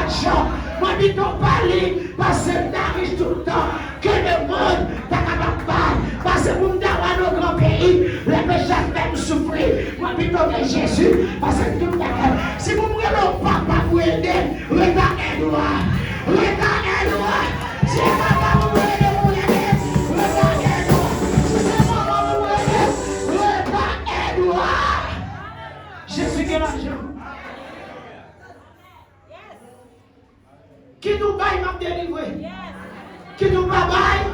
l'argent. Moi, je ne pas lire parce que tu riche tout le temps. Que le monde t'a capable de parce que vous m'avez nos grands pays, les péchés même souffrir. Moi, je que Jésus parce que tout le monde. Si vous voulez le papa pour aider, regardez nous. Regardez nous. Si papa vous aider, vous aider. Regardez nous. Si maman vous aider, regardez nous. Jésus qui est l'argent. Qui nous baille m'a délivré. Qui nous baille.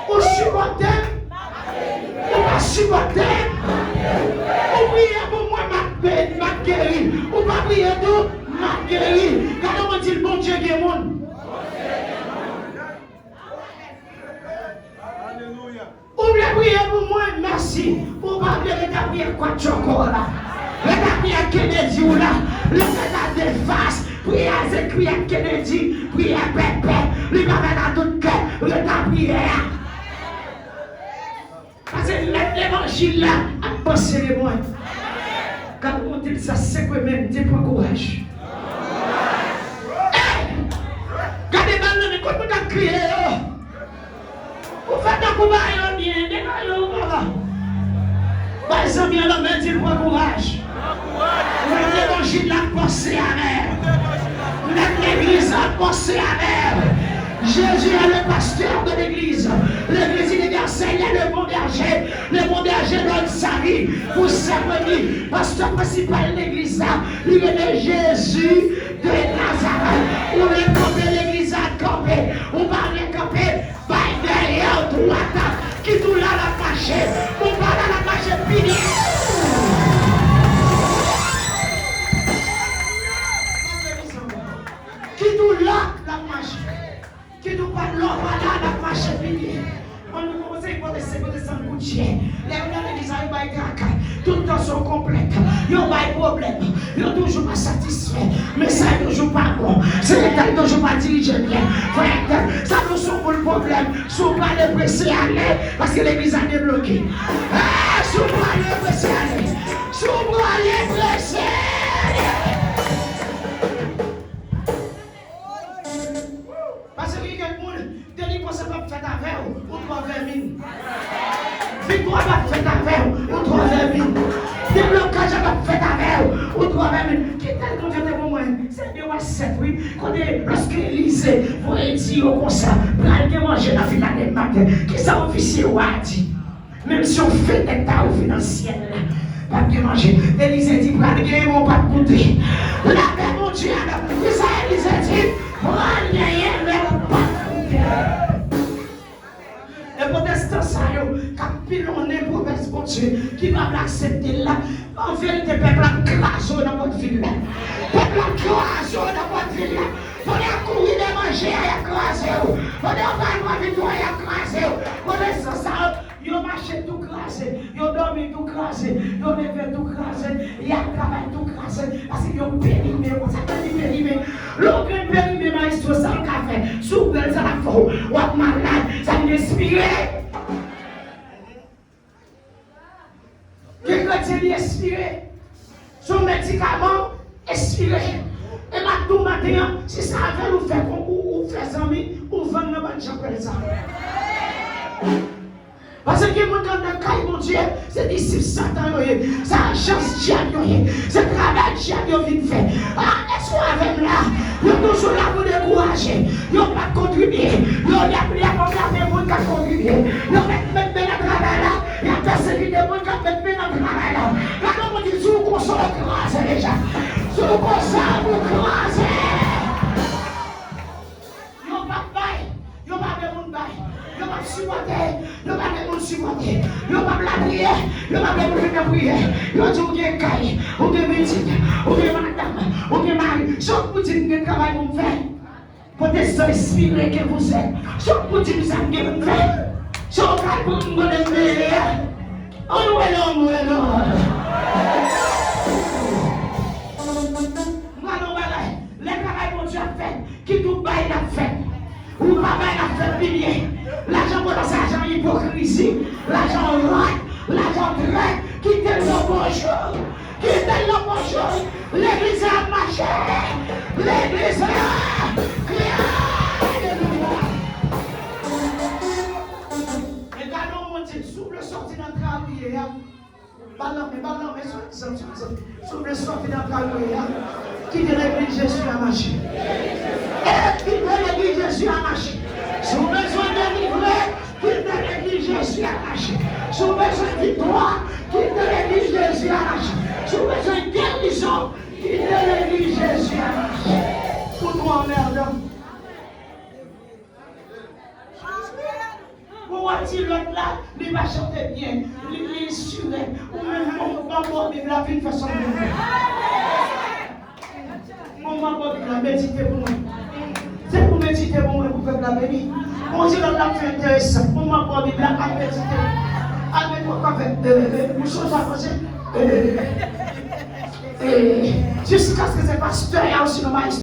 Ou supporter. Ou pas supporter. Ou prier pour moi m'a guéri. Ou pas prier tout m'a guéri. Quand on dit le bon Dieu qui est monde. Ou voulez prier pour moi merci. Ou pas prier quoi de chocolat. Le prier Kennedy ou là. Le prier de face. Priez à Zéchri, à Kennedy, priez à Pépé, lui va mettre dans tout cœur, le temps prière. Parce que l'évangile là, a pensé les moines. Quand on dit ça, c'est quoi même, dis pas courage. Regardez maintenant, quand vous avez crié, vous faites un courage bien, dégaillez-vous, voilà. Par exemple, il y a l'homme dit pas courage. L'évangile a pensé à mer. L'église a pensé à mer. Jésus est le pasteur de l'église. L'église universelle est le bon berger. Le bon berger donne sa vie pour servir. Pasteur principal de l'église, il est de Jésus de Nazareth. On est campé, l'église a campé. On va rien camper. By derrière droite. Qui tout là la caché. On va là la caché fini. Qui nous là la marche, qui nous parle là la marche fini. On nous conseille pour laisser sans gouttier. Les gens de l'église ils baillent caca, tout le temps sont complètes. Ils ont pas de problème, ils sont toujours pas satisfaits. Mais ça n'est toujours pas bon. C'est l'état toujours pas dirigé bien. Frère, ça nous sauve le problème. Si on va les presser à aller, parce que l'église a débloqué. Si on va les presser à aller, si on va les presser. Parce que quelqu'un délivre ça va faire avec ou 320 000. Victoire va faire avec ou 320 000. Déblocage va faire avec ou 320 000. Qui t'a donné pour moi? C'est bien 7, oui. Lorsque l'Élysée voyait dire comme ça, pour manger la finale des matin, qui ça officier ou a dit? Même si on fait des tas financiers, pas de manger. L'Élysée dit, pour aller mon pas de goûter. La paix, mon Dieu, l'Élysée dit, pour aller les protestants, ça y est, quand pilonné pour bon Dieu, qui va l'accepter là, en vérité, peuple a crasé dans votre ville là. Peuple a crasé dans votre ville là. On a couru de manger, il a crasé. On a pas de victoire, il a crasé. On est sans ça, ils ont marché tout crasé, ils ont dormi tout crasé, ils ont levé tout crasé, ils ont travaillé tout crasé, parce qu'ils ont périmé, on s'appelle périmé. L'autre périmé, maestro, ça le café, sous le ça la faux, ou à malade, ça me inspire. Quelqu'un s'est inspiré, son médicament expiré. Et maintenant, matin, si ça avait nous fait ou fait amis, ou vendre nos bonnes gens comme ça. Parce que mon dans le cas, mon Dieu, c'est disciples Satan, c'est la chance diable, c'est le travail diable vite fait. Ah, est-ce qu'on avait là? Ils sont toujours là pour décourager. Ils n'ont pas contribué. Ils ont appris à regarder les gens qui ont contribué. Ils ont mis dans le travail là. Ils ont persécuté les gens qui ont mis dans le travail là. Quand on dit, sous qu'on s'en crase déjà. Sous qu'on s'en crase. Ils n'ont pas de bail. Ils n'ont pas de monde bail. Ils n'ont pas de supporter. Ils n'ont pas de monde supporter. Ils n'ont pas de la prière. Ils n'ont pas de monde de prière. Ils ont dit, on est caille. On est médecine. On est madame. On est mari. Chaque petit de travail qu'on fait. Pour des inspirés que vous êtes. Chaque petit de ça que vous faites. Chaque petit de vous êtes. On est là, on est là. Les travail qu'on a fait, qui nous baille la fête. Ou pas baille la fête pilier. L'argent pour l'argent hypocrisie. L'argent right, l'argent traite. Qui te le bonjour. Qui te le bonjour. L'église a marché. Souvenez sortir dans le qui de l'église Jésus a marché. Qui de l'église Jésus a marché. Sous besoin de livrer, qui de l'église Jésus a marché. Sous besoin de victoire, qui de l'église Jésus a marché. Sous besoin de guérison, qui de l'église Jésus a marché. Pour nous emmerdons. Pour voir-t-il l'autre là, il va chanter bien, il est suré, ou même mon maman, il la vie de façon bien. Mon maman, il a médité pour nous. C'est pour méditer pour nous, pour faire la béni. Mon Dieu, l'autre là, c'est intéressant. Mon maman, il a médité. Avec moi, avec une chose à poser. Jusqu'à ce que ce pasteur ait aussi le maïs.